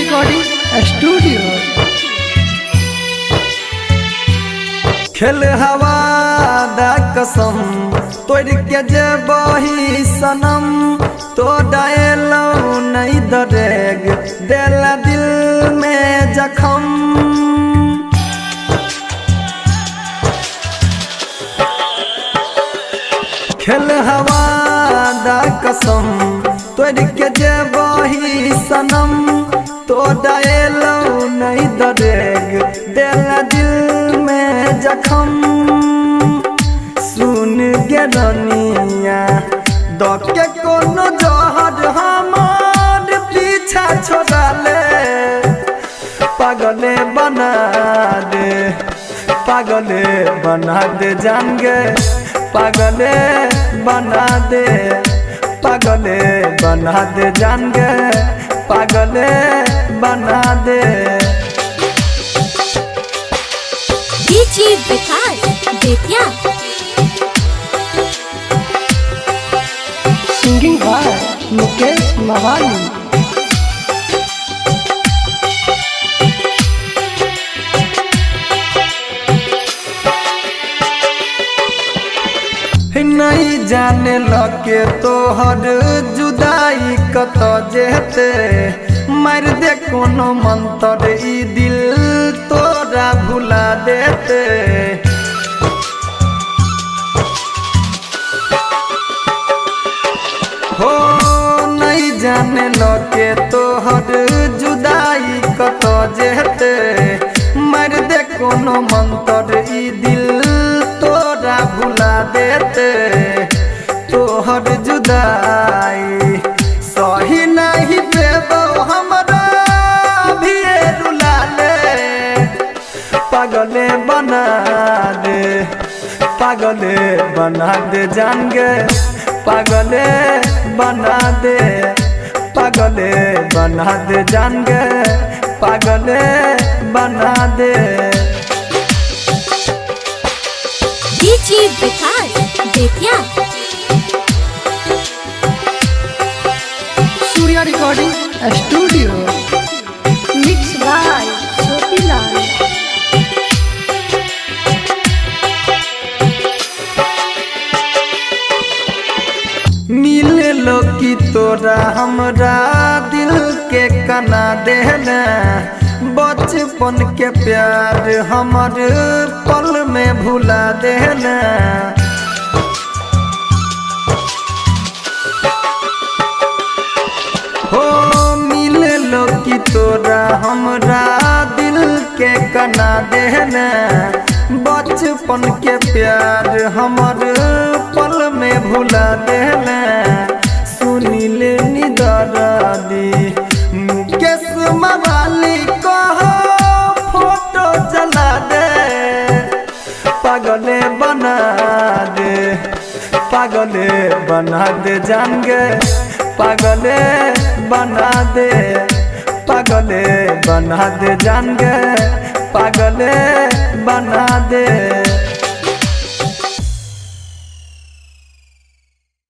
Recording studio. खेल हवा दा कसम तोड़ के जे बही सनम तो डायलो नहीं दरेग देला दिल में जखम। खेल हवा दा कसम तोड़ के जे बही सनम तो डायलो नहीं दरेग देला दिल में जखम। सुन के रनिया दके कोनो जहर हमार पीछा छोड़ा ले पागले बना दे पागले बना दे जान गे पागले बना दे पागले बना दे जान गे पागले बना दे। DJ Vikas Bettiah singing by Mukesh Mawali. नहीं जाने लगे तोहर जुदाई कत जेते मार दे कोनो मंतर ई दिल तोरा भुला देते। हो नहीं जाने लगे तोहर जुदाई कत जेते मार दे कोनो मंतर ई दिल तोरा भुला देते। तोहर जुदाई सही नहीं देबो हमरा भी रुला ले पागले बना दे पागले बना दे जान गे पागले बना दे पागले बना दे जान गे पागले बना दे। DJ Vikas Bettiah Surya recording studio. Mix by Sotilal. मिले लो कि तोरा हमरा दिल के कना देना बचपन के प्यार हमर पल में भुला देना। हो मिले लो कि तोरा हमरा दिल के कना देना बचपन के प्यार हमर पल में भुला देना। सुनील निदरादी मुकेश मवाली कहो फोटो जला दे पागले बना दे पागले बना दे जान गे पागले बना दे पागले बना दे जान गे पागले बना दे।